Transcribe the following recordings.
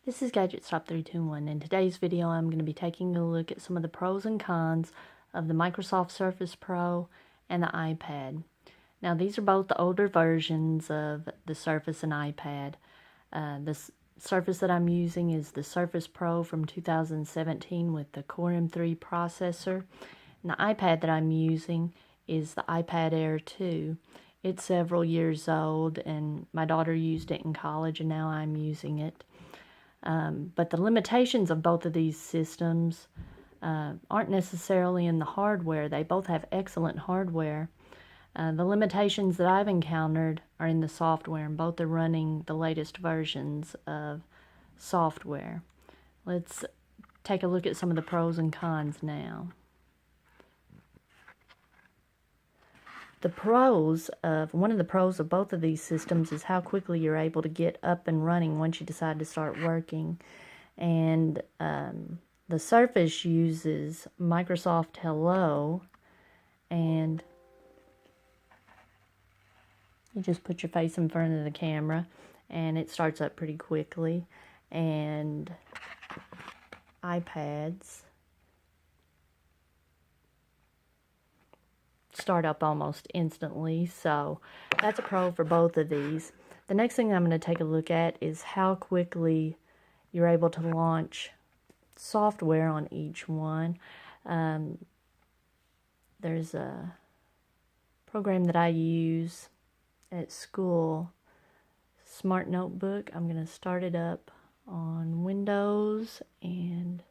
This is Gadget Stop 321. In today's video, I'm going to be taking a look at some of the pros and cons of the Microsoft Surface Pro and the iPad. Now, these are both the older versions of the Surface and iPad. The Surface that I'm using is the Surface Pro from 2017 with the Core M3 processor. And the iPad that I'm using is the iPad Air 2. It's several years old, and my daughter used it in college, and now I'm using it. But the limitations of both of these systems aren't necessarily in the hardware. They both have excellent hardware. The limitations that I've encountered are in the software, and both are running the latest versions of software. Let's take a look at some of the pros and cons now. One of the pros of both of these systems is how quickly you're able to get up and running once you decide to start working. And the Surface uses Microsoft Hello, and you just put your face in front of the camera and it starts up pretty quickly. And iPads start up almost instantly, so that's a pro for both of these. The next thing I'm going to take a look at is how quickly you're able to launch software on each one. There's a program that I use at school, Smart Notebook. I'm going to start it up on Windows, and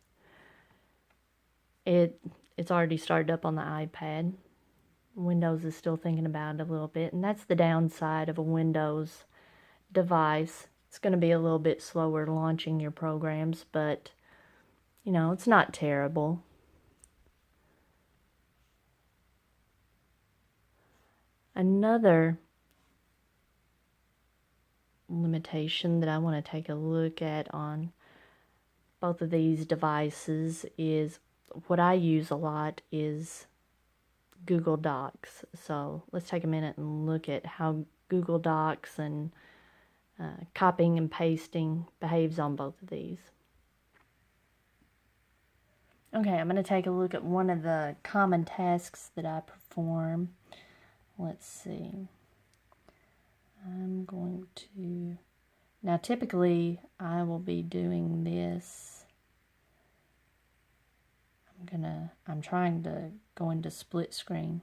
it's already started up on the iPad. Windows is still thinking about it a little bit, and that's the downside of a Windows device. It's going to be a little bit slower launching your programs, but you know, it's not terrible. Another limitation that I want to take a look at on both of these devices is what I use a lot is Google Docs. So let's take a minute and look at how Google Docs and copying and pasting behaves on both of these. Okay, I'm going to take a look at one of the common tasks that I perform. Let's see. I'm going to... Now, typically, I will be doing this. I'm trying to go into split screen.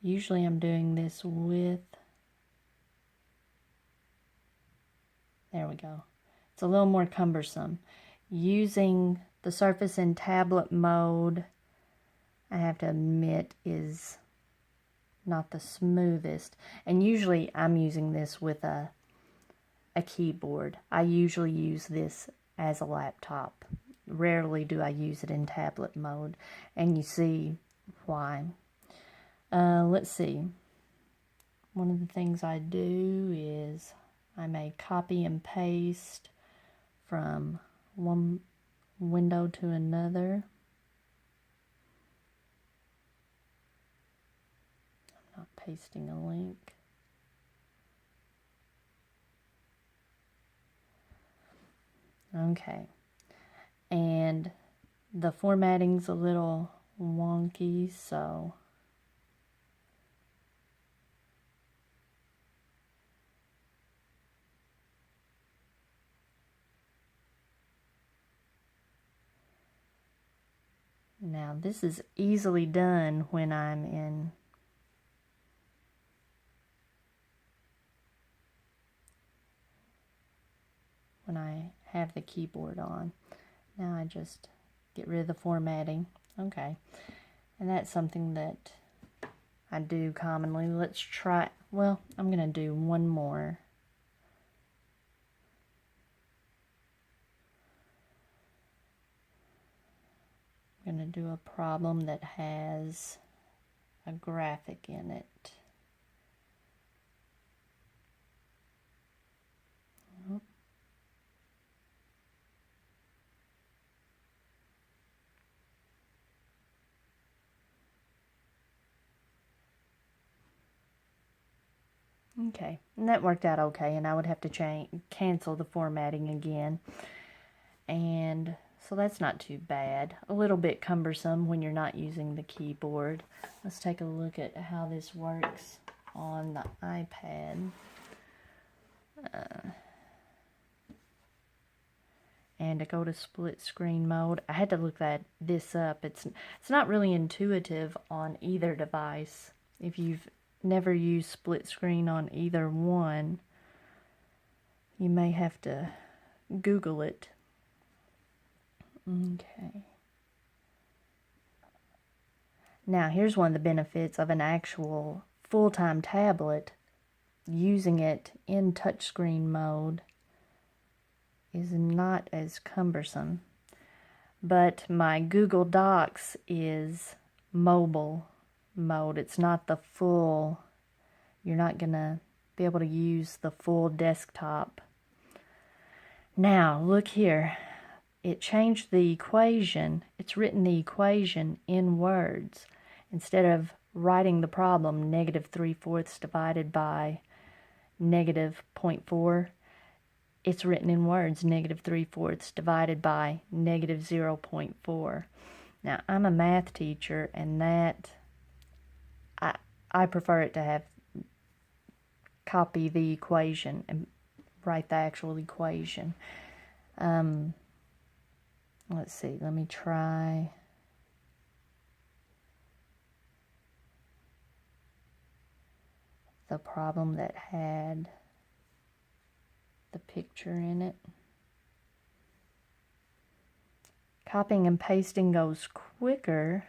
Usually, I'm doing this with... There we go. It's a little more cumbersome. Using the Surface in tablet mode, I have to admit, is not the smoothest. And usually I'm using this with a keyboard. I usually use this as a laptop. Rarely do I use it in tablet mode. And you see why. Let's see. One of the things I do is I may copy and paste from one window to another. I'm not pasting a link. Okay. And the formatting's a little wonky, so now this is easily done when I have the keyboard on. Now I just get rid of the formatting. Okay. And that's something that I do commonly. Let's try, well, I'm going to do one more. I'm going to do a problem that has a graphic in it. Okay, and that worked out okay, and I would have to cancel the formatting again. And so that's not too bad. A little bit cumbersome when you're not using the keyboard. Let's take a look at how this works on the iPad. And to go to split screen mode, I had to look this up. It's not really intuitive on either device. If you've never used split screen on either one, you may have to Google it. Okay. Now, here's one of the benefits of an actual full-time tablet. Using it in touchscreen mode is not as cumbersome. But my Google Docs is mobile mode. It's not the full. You're not going to be able to use the full desktop. Now, look here. It changed the equation. It's written the equation in words. Instead of writing the problem, -3/4 divided by -0.4, it's written in words, -3/4 divided by -0.4. Now, I'm a math teacher, and that, I prefer it to have copy the equation and write the actual equation. Let's see, let me try. The problem that had the picture in it. Copying and pasting goes quicker.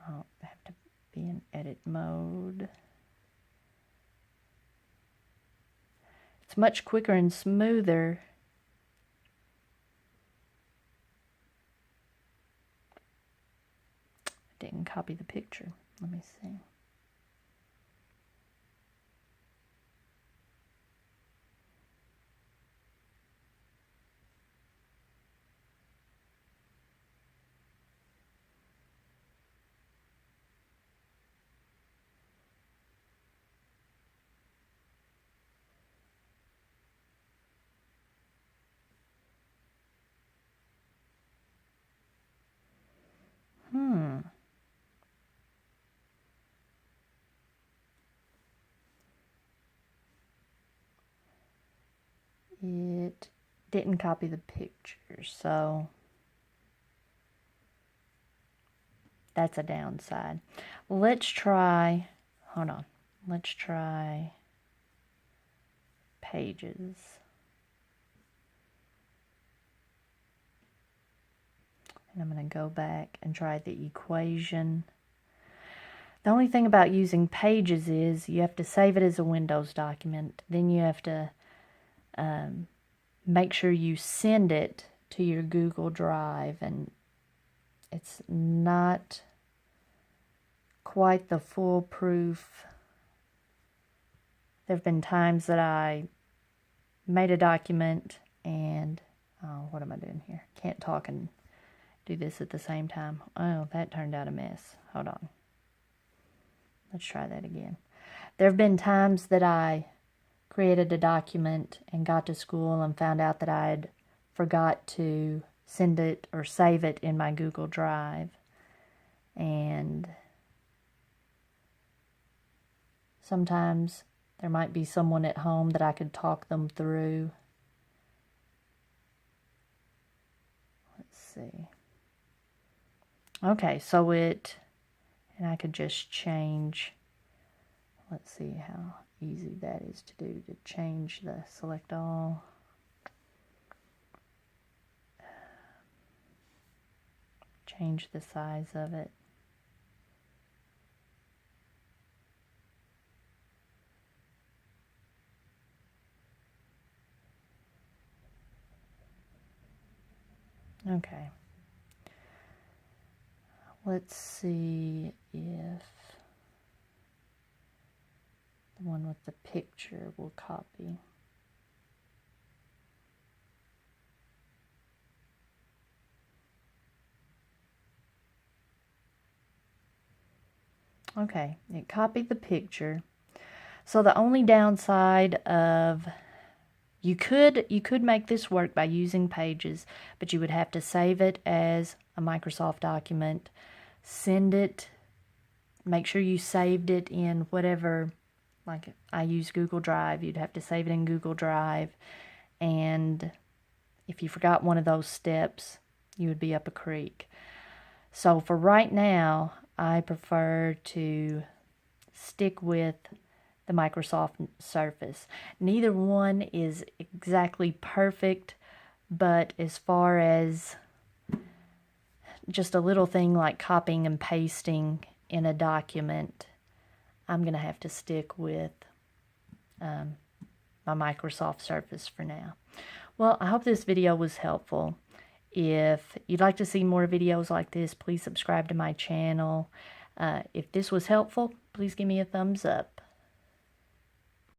Oh, I have to be in edit mode. It's much quicker and smoother. I didn't copy the picture. Let me see. It didn't copy the picture, so that's a downside. Let's try, hold on, let's try pages. And I'm going to go back and try the equation. The only thing about using pages is you have to save it as a Windows document. Then you have to make sure you send it to your Google Drive, and it's not quite the foolproof. There have been times that I made a document and, oh, what am I doing here? Can't talk and do this at the same time. Oh, that turned out a mess. Hold on. Let's try that again. There have been times that I created a document and got to school and found out that I'd forgot to send it or save it in my Google Drive. And sometimes there might be someone at home that I could talk them through. Let's see. Okay, so and I could just change. Let's see how easy that is to do, to change the select all. Change the size of it. Okay. Let's see if the one with the picture will copy. Okay, it copied the picture. So the only downside of You could make this work by using Pages, but you would have to save it as a Microsoft document, send it, make sure you saved it in whatever, like I use Google Drive, you'd have to save it in Google Drive, and if you forgot one of those steps, you would be up a creek. So for right now, I prefer to stick with the Microsoft Surface. Neither one is exactly perfect, but as far as just a little thing like copying and pasting in a document, I'm going to have to stick with my Microsoft Surface for now. Well, I hope this video was helpful. If you'd like to see more videos like this, please subscribe to my channel. If this was helpful, please give me a thumbs up.